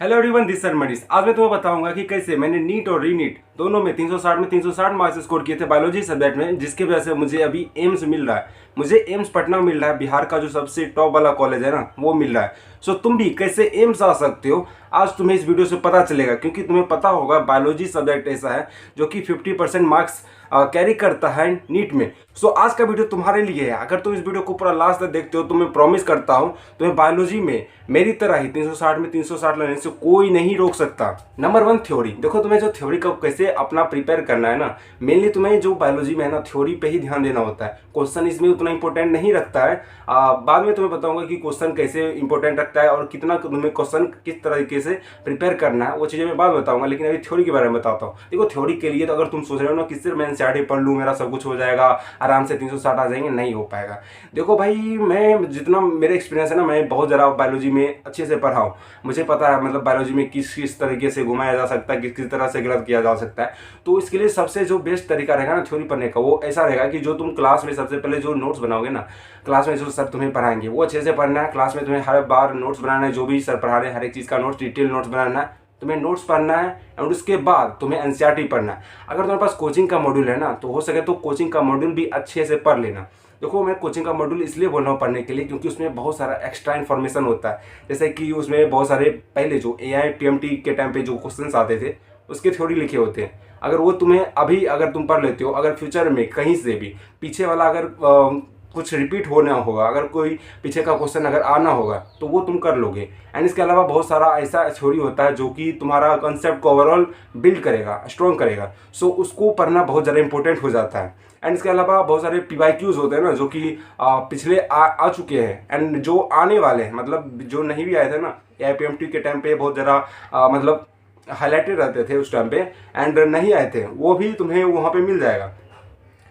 Hello everyone, this sir Manish. आज मैं तुम्हें बताऊंगा कि कैसे मैंने नीट और रीनीट दोनों में 360 मार्क्स स्कोर किए थे बायोलॉजी सब्जेक्ट में, जिसकी वजह से मुझे अभी एम्स मिल रहा है। मुझे एम्स पटना मिल रहा है, बिहार का जो सबसे टॉप वाला कॉलेज है ना, वो मिल रहा है। सो तुम भी कैसे एम्स आ सकते हो, आज तुम्हें इस वीडियो से पता चलेगा। क्योंकि तुम्हें पता होगा बायोलॉजी सब्जेक्ट ऐसा है जो कि 50% मार्क्स कैरी करता है नीट में। सो आज का वीडियो तुम्हारे लिए है। अगर तुम इस वीडियो को पूरा लास्ट तक देखते हो तो मैं प्रॉमिस करता हूँ तुम्हें बायोलॉजी में मेरी तरह ही 360 में 360 लाने से कोई नहीं रोक सकता। Number 1, theory. देखो, तुम्हें जो थ्योरी का कैसे अपना प्रिपेयर करना है ना, मेनली तुम्हें जो बायोलॉजी में है ना, थ्योरी पे ही ध्यान देना होता है। क्वेश्चन इसमें उतना इंपॉर्टेंट नहीं रखता है। बाद में तुम्हें बताऊंगा कि क्वेश्चन कैसे इंपॉर्टेंट रखता है और कितना तुम्हें क्वेश्चन किस तरीके से प्रिपेयर करना है, वो चीज़ें मैं बाद में बताऊंगा। लेकिन अभी थ्योरी के बारे में बताता हूँ। देखो, थ्योरी के लिए तो अगर तुम सोच रहे हो ना कि सिर्फ मैं एनसीईआरटी पढ़ लूँ, मेरा सब कुछ हो जाएगा, आराम से 360 आ जाएंगे, नहीं हो पाएगा। देखो भाई, मैं जितना मेरा एक्सपीरियंस है ना, मैं बहुत ज़्यादा बायोलॉजी में अच्छे से पढ़ा हूँ। मुझे पता है मतलब बायोलॉजी में किस किस तरीके से घुमाया जा सकता है, किस किस तरह से गलत किया जा सकता है। तो इसके लिए सबसे जो बेस्ट तरीका रहेगा ना थ्योरी पढ़ने का, वो ऐसा रहेगा कि जो तुम क्लास में सबसे पहले जो नोट्स बनाओगे ना, क्लास में जो सर तुम्हें पढ़ाएंगे वो अच्छे से पढ़ना है। क्लास में तुम्हें हर बार नोट्स बनाना है, जो भी सर पढ़ा रहे हैं हर एक चीज़ का नोट्स, डिटेल नोट्स बनाना है। तुम्हें नोट्स पढ़ना है और उसके बाद तुम्हें एनसीईआरटी पढ़ना है। अगर तुम्हारे पास कोचिंग का मॉड्यूल है ना, तो हो सके तो कोचिंग का मॉड्यूल भी अच्छे से पढ़ लेना। देखो, मैं कोचिंग का मॉड्यूल इसलिए बोल रहा हूँ पढ़ने के लिए क्योंकि उसमें बहुत सारा एक्स्ट्रा इन्फॉर्मेशन होता है। जैसे कि उसमें बहुत सारे पहले जो एआई पीएमटी के टाइम पे जो क्वेश्चंस आते थे उसके थ्योरी लिखे होते हैं। अगर वो तुम्हें अभी अगर तुम पढ़ लेते हो, अगर फ्यूचर में कहीं से भी पीछे वाला अगर कुछ रिपीट होना होगा, अगर कोई पीछे का क्वेश्चन अगर आना होगा तो वो तुम कर लोगे। एंड इसके अलावा बहुत सारा ऐसा थ्योरी होता है जो कि तुम्हारा कॉन्सेप्ट को ओवरऑल बिल्ड करेगा, स्ट्रॉन्ग करेगा। सो उसको पढ़ना बहुत ज़्यादा इंपॉर्टेंट हो जाता है। एंड इसके अलावा बहुत सारे पीवाईक्यूज होते हैं ना, जो कि पिछले आ चुके हैं एंड जो आने वाले हैं, मतलब जो नहीं भी आए थे ना एआईपीएमटी के टाइम पे, बहुत ज़्यादा मतलब हाईलाइटेड रहते थे उस टाइम पे, एंड नहीं आए थे, वो भी तुम्हें वहाँ पे मिल जाएगा।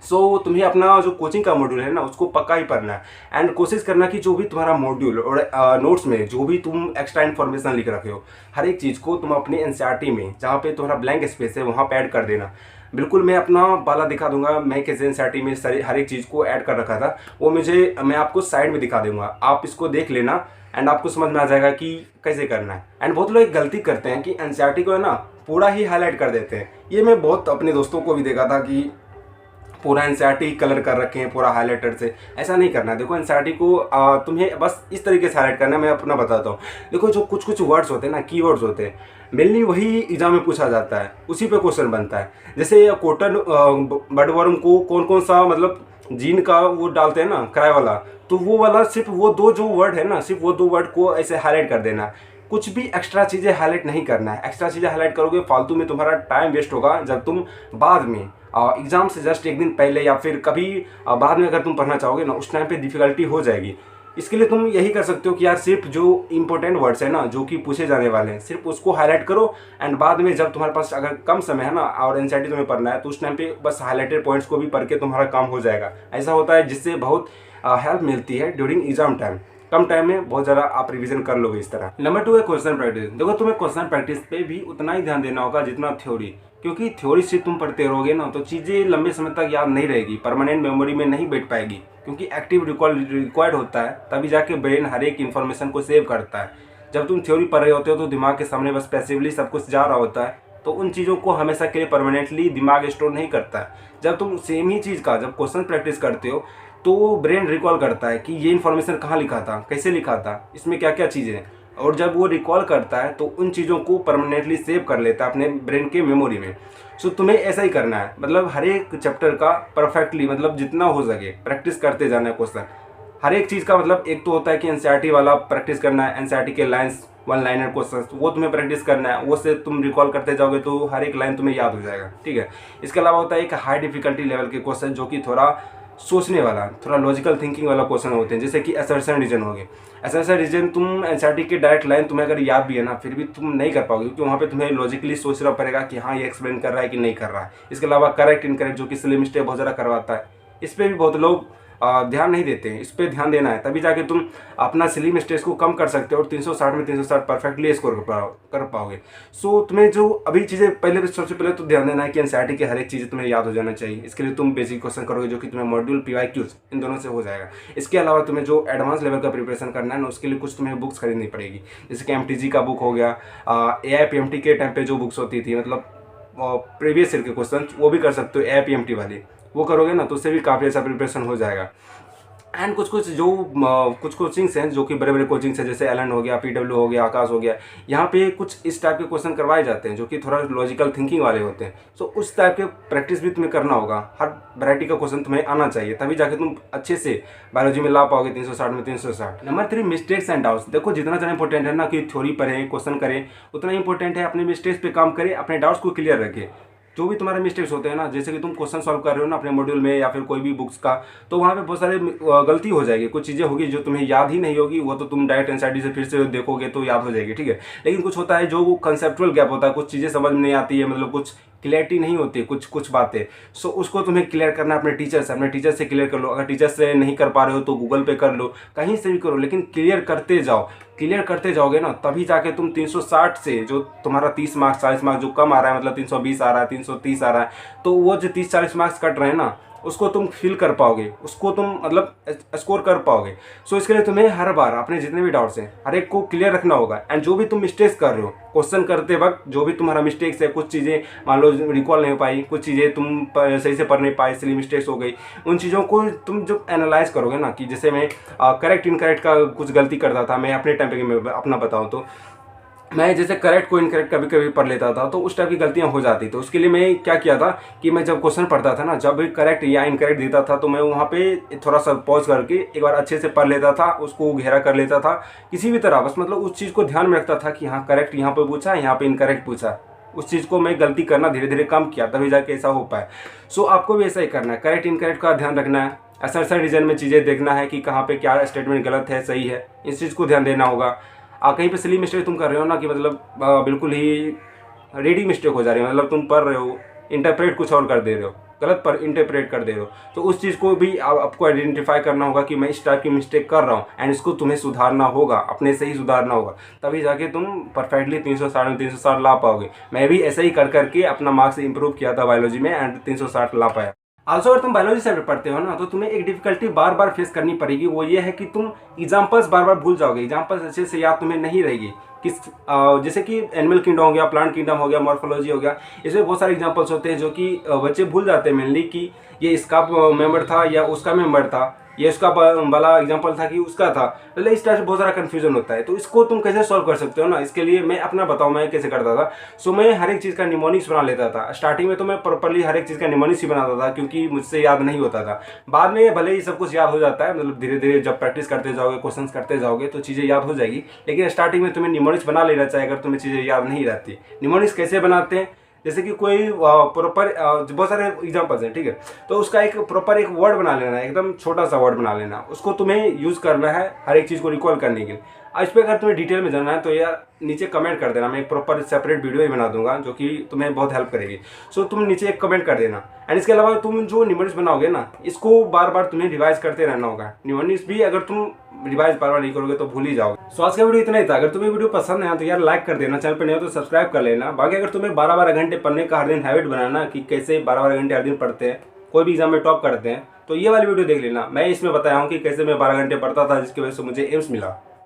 सो तुम्हें अपना जो कोचिंग का मॉड्यूल है ना, उसको पक्का ही पढ़ना है। एंड कोशिश करना कि जो भी तुम्हारा मॉड्यूल और नोट्स में जो भी तुम एक्स्ट्रा इन्फॉर्मेशन लिख रखे हो, हर एक चीज़ को तुम अपने एनसीईआरटी में जहाँ पे तुम्हारा ब्लैंक स्पेस है वहाँ पे ऐड कर देना। बिल्कुल, मैं अपना वाला दिखा दूंगा, मैं कैसे एनसीईआरटी में सारी हर एक चीज़ को ऐड कर रखा था, वो मैं आपको साइड में दिखा दूंगा। आप इसको देख लेना एंड आपको समझ में आ जाएगा कि कैसे करना है। एंड बहुत लोग एक गलती करते हैं कि एनसीईआरटी को है ना पूरा ही हाईलाइट कर देते हैं। ये मैं बहुत अपने दोस्तों को भी देखा था कि पूरा एनसीईआरटी कलर कर रखे हैं पूरा हाईलाइटर से। ऐसा नहीं करना है। देखो, एनसीईआरटी को तुम्हें बस इस तरीके से हाईलाइट करना है। मैं अपना बताता हूँ। देखो, जो कुछ कुछ वर्ड्स होते हैं ना, कीवर्ड्स होते हैं, मेनली वही एग्जाम में पूछा जाता है, उसी पे क्वेश्चन बनता है। जैसे कॉटन बडवर्म को कौन कौन सा मतलब जीन का वो डालते हैं ना, क्राई वाला, तो वो वाला सिर्फ वो दो जो वर्ड है ना, सिर्फ वो दो वर्ड को ऐसे हाईलाइट कर देना। कुछ भी एक्स्ट्रा चीज़ें हाईलाइट नहीं करना है। एक्स्ट्रा चीज़ें हाईलाइट करोगे फालतू में तुम्हारा टाइम वेस्ट होगा। जब तुम बाद में एग्जाम से जस्ट एक दिन पहले या फिर कभी बाद में अगर तुम पढ़ना चाहोगे ना, उस टाइम पे डिफिकल्टी हो जाएगी। इसके लिए तुम यही कर सकते हो कि यार सिर्फ जो इंपॉर्टेंट वर्ड्स है ना, जो कि पूछे जाने वाले हैं, सिर्फ उसको हाईलाइट करो। एंड बाद में जब तुम्हारे पास अगर कम समय है ना और एनसीईआरटी तुम्हें पढ़ना है, तो उस टाइम पे बस हाईलाइटेड पॉइंट्स को भी पढ़ के तुम्हारा काम हो जाएगा। ऐसा होता है जिससे बहुत हेल्प मिलती है ड्यूरिंग एग्जाम टाइम। कम टाइम में बहुत ज़्यादा आप रिवीजन कर लोगे इस तरह। नंबर 2 है क्वेश्चन प्रैक्टिस। देखो, तुम्हें क्वेश्चन प्रैक्टिस पे भी उतना ही ध्यान देना होगा जितना थ्योरी। क्योंकि थ्योरी से तुम पढ़ते रहोगे ना तो चीज़ें लंबे समय तक याद नहीं रहेगी, परमानेंट मेमोरी में नहीं बैठ पाएगी। क्योंकि एक्टिव रिकॉल रिक्वायर्ड होता है, तभी जाके ब्रेन हर एक इन्फॉर्मेशन को सेव करता है। जब तुम थ्योरी पढ़ रहे होते हो तो दिमाग के सामने बस पैसिवली सब कुछ जा रहा होता है, तो उन चीज़ों को हमेशा के लिए परमानेंटली दिमाग स्टोर नहीं करता है। जब तुम सेम ही चीज़ का जब क्वेश्चन प्रैक्टिस करते हो तो ब्रेन रिकॉल करता है कि ये इन्फॉर्मेशन कहाँ लिखा था, कैसे लिखा था, इसमें क्या क्या चीज़ें हैं। और जब वो रिकॉल करता है तो उन चीज़ों को परमानेंटली सेव कर लेता है अपने ब्रेन के मेमोरी में। सो तुम्हें ऐसा ही करना है, मतलब हर एक चैप्टर का परफेक्टली मतलब जितना हो सके प्रैक्टिस करते जाना है क्वेश्चन। हर एक चीज़ का मतलब एक तो होता है कि एनसीईआरटी वाला प्रैक्टिस करना है, एनसीईआरटी के लाइन्स, वन लाइनर क्वेश्चन, वो तुम्हें प्रैक्टिस करना है। वो से तुम रिकॉल करते जाओगे तो हर एक लाइन तुम्हें याद हो जाएगा। ठीक है। इसके अलावा होता है एक हाई डिफिकल्टी लेवल के क्वेश्चन, जो कि थोड़ा सोचने वाला, थोड़ा लॉजिकल थिंकिंग वाला क्वेश्चन होते हैं, जैसे कि असर्शन रीजन हो गए। असर्शन रीजन तुम एनसीईआरटी के डायरेक्ट लाइन तुम्हें अगर याद भी है ना, फिर भी तुम नहीं कर पाओगे, क्योंकि वहाँ पे तुम्हें लॉजिकली सोचना पड़ेगा कि हाँ ये एक्सप्लेन कर रहा है कि नहीं कर रहा है। इसके अलावा करेक्ट इनकरेक्ट, जो कि सिली मिस्टेक बहुत ज़्यादा करवाता है, इस पर भी बहुत लोग ध्यान नहीं देते हैं। इस पर ध्यान देना है, तभी जाके तुम अपना सिली मिस्टेक्स को कम कर सकते हो और 360 में 360 परफेक्टली स्कोर कर पाओगे। सो तुम्हें जो अभी चीज़ें पहले सबसे पहले तो ध्यान देना है कि एनसीईआरटी की हर एक चीज़ तुम्हें याद हो जाना चाहिए। इसके लिए तुम बेसिक क्वेश्चन करोगे जो कि तुम्हें मॉड्यूल PYQs इन दोनों से हो जाएगा। इसके अलावा तुम्हें जो एडवांस लेवल का प्रिपरेशन करना है ना, उसके लिए कुछ तुम्हें बुक्स खरीदनी पड़ेगी, जैसे कि MTG का बुक हो गया, AIPMT के टाइम पे जो बुक्स होती थी, मतलब प्रीवियस ईयर के क्वेश्चन, वो भी कर सकते हो AIPMT वाली। वो करोगे ना तो उससे भी काफ़ी अच्छा प्रिपरेशन हो जाएगा। एंड कुछ कोचिंग्स हैं जो कि बड़े बड़े कोचिंग्स हैं, जैसे एलन हो गया, PW हो गया, आकाश हो गया। यहाँ पे कुछ इस टाइप के क्वेश्चन करवाए जाते हैं जो कि थोड़ा लॉजिकल थिंकिंग वाले होते हैं। सो उस टाइप के प्रैक्टिस भी तुम्हें करना होगा। हर वैरायटी का क्वेश्चन तुम्हें आना चाहिए, तभी जाके तुम अच्छे से बायोलॉजी में ला पाओगे 360 में 360। Number 3, mistakes and doubts. देखो जितना ज़्यादा इंपॉर्टेंट है ना कि थ्योरी पढ़ें, क्वेश्चन करें, उतना इंपॉर्टेंट है अपने मिस्टेक्स पे काम करें, अपने डाउट्स को क्लियर रखें। जो भी तुम्हारे मिस्टेक्स होते हैं ना, जैसे कि तुम क्वेश्चन सॉल्व कर रहे हो ना अपने मॉड्यूल में या फिर कोई भी बुक्स का, तो वहाँ पे बहुत सारे गलती हो जाएगी, कुछ चीज़ें होगी जो तुम्हें याद ही नहीं होगी, वो तो तुम डायरेक्ट एनसीईआरटी से फिर से देखोगे तो याद हो जाएगी, ठीक है। लेकिन कुछ होता है जो वो कंसेप्चुअल गैप होता है, कुछ चीज़ें समझ में नहीं आती है, मतलब कुछ क्लियरिटी नहीं होती कुछ बातें। सो उसको तुम्हें क्लियर करना है अपने टीचर से क्लियर कर लो। अगर टीचर से नहीं कर पा रहे हो तो गूगल पे कर लो, कहीं से भी करो, लेकिन क्लियर करते जाओ। क्लियर करते जाओगे ना, तभी जाके तुम 360 से जो तुम्हारा 30 मार्क्स 40 मार्क्स जो कम आ रहा है, मतलब 320 आ रहा है, 330 आ रहा है, तो वो जो 30-40 मार्क्स कट रहे हैं ना, उसको तुम फिल कर पाओगे, उसको तुम मतलब स्कोर कर पाओगे। सो इसके लिए तुम्हें हर बार अपने जितने भी डाउट्स हैं हर एक को क्लियर रखना होगा। एंड जो भी तुम मिस्टेक्स कर रहे हो क्वेश्चन करते वक्त, जो भी तुम्हारा मिस्टेक्स है, कुछ चीज़ें मान लो रिकॉल नहीं हो पाई, कुछ चीज़ें तुम सही से पढ़ नहीं पाए इसलिए मिस्टेक्स हो गई, उन चीज़ों को तुम जब एनालाइज करोगे ना, कि जैसे मैं करेक्ट इनकरेक्ट का कुछ गलती करता था, मैं अपने टाइम पे मैं अपना बताऊँ तो मैं जैसे करेक्ट को इनकरेक्ट कभी कभी पढ़ लेता था, तो उस टाइप की गलतियां हो जाती। तो उसके लिए मैं क्या किया था कि मैं जब क्वेश्चन पढ़ता था ना, जब भी करेक्ट या इनकरेक्ट देता था, तो मैं वहाँ पे थोड़ा सा पॉज करके एक बार अच्छे से पढ़ लेता था, उसको घेरा कर लेता था किसी भी तरह, बस मतलब उस चीज़ को ध्यान में रखता था कि हाँ करेक्ट यहाँ पर पूछा, यहाँ पर इनकरेक्ट पूछा। उस चीज़ को मैं गलती करना धीरे धीरे कम किया, तभी जाके ऐसा हो पाए। सो आपको भी ऐसा ही करना है, करेक्ट इनकरेक्ट का ध्यान रखना है, असर रीजन में चीज़ें देखना है कि कहाँ पे क्या स्टेटमेंट गलत है सही है, इस चीज़ को ध्यान देना होगा। कहीं पे सिली मिस्टेक तुम कर रहे हो ना, कि मतलब बिल्कुल ही रेडी मिस्टेक हो जा रही है, मतलब तुम पढ़ रहे हो इंटरप्रेट कुछ और कर दे रहे हो, गलत पर इंटरप्रेट कर दे रहे हो, तो उस चीज़ को भी आपको आइडेंटिफाई करना होगा कि मैं इस टाइप की मिस्टेक कर रहा हूँ, एंड इसको तुम्हें सुधारना होगा, अपने से ही सुधारना होगा, तभी जाके तुम परफेक्टली 360 में 360 ला पाओगे। मैं भी ऐसा ही कर करके अपना मार्क्स इंप्रूव किया था बायोलॉजी में, एंड 360 ला पाया। आल्सो अगर तुम बायोलॉजी से पढ़ते हो ना, तो तुम्हें एक डिफिकल्टी बार बार फेस करनी पड़ेगी, वो ये है कि तुम एग्जाम्पल्स बार बार भूल जाओगे, एग्जाम्पल्स अच्छे से याद तुम्हें नहीं रहेगी। किस जैसे कि एनिमल किंगडम हो गया, प्लांट किंगडम हो गया, मॉर्फोलॉजी हो गया, इसमें बहुत सारे एग्जाम्पल्स होते हैं जो कि बच्चे भूल जाते हैं मेनली, कि ये इसका मेंबर था या उसका मेंबर था, ये उसका वाला एग्जाम्पल था कि उसका था, मतलब इस तरह से बहुत सारा कन्फ्यूजन होता है। तो इसको तुम कैसे सॉल्व कर सकते हो ना, इसके लिए मैं अपना बताऊँ मैं कैसे करता था। सो मैं हर एक चीज़ का निमोनिक्स बना लेता था। स्टार्टिंग में तो मैं प्रॉपरली हर एक चीज़ का निमोनिक्स ही बनाता था, क्योंकि मुझसे याद नहीं होता था। बाद में भले ही सब कुछ याद हो जाता है, मतलब धीरे धीरे जब प्रैक्टिस करते जाओगे, क्वेश्चन करते जाओगे, तो चीज़ें याद हो जाएगी। लेकिन स्टार्टिंग में तुम्हें निमोनिक्स बना लेना चाहिए अगर तुम्हें चीज़ें याद नहीं रहती। निमोनिक्स कैसे बनाते हैं, जैसे कि कोई प्रॉपर बहुत सारे एग्जांपल्स हैं, ठीक है, तो उसका एक प्रॉपर एक वर्ड बना लेना है, एकदम छोटा सा वर्ड बना लेना, उसको तुम्हें यूज़ करना है हर एक चीज़ को रिकॉल करने के लिए। इस पर अगर तुम्हें डिटेल में जानना है तो यार नीचे कमेंट कर देना, मैं एक प्रॉपर सेपरेट वीडियो ही बना दूंगा जो कि तुम्हें बहुत हेल्प करेगी। सो तुम नीचे एक कमेंट कर देना। एंड इसके अलावा तुम जो निमोनिक्स बनाओगे ना, इसको बार बार तुम्हें रिवाइज करते रहना होगा। निमोनिक्स भी अगर तुम रिवाइज बार बार नहीं करोगे तो भूल ही जाओगे। सो आज का वीडियो इतना ही था। अगर तुम्हें वीडियो पसंद आया तो यार लाइक कर देना, चैनल पर नहीं हो तो सब्सक्राइब कर लेना। बाकी अगर तुम्हें 12-12 घंटे पढ़ने का हर दिन हैबिट बनाना, कि कैसे 12-12 घंटे हर दिन पढ़ते हैं, कोई भी एग्जाम में टॉप करते हैं, तो ये वाली वीडियो देख लेना। मैं इसमें बताया हूँ कि कैसे मैं 12 घंटे पढ़ता था, जिसकी वजह से मुझे एम्स मिला।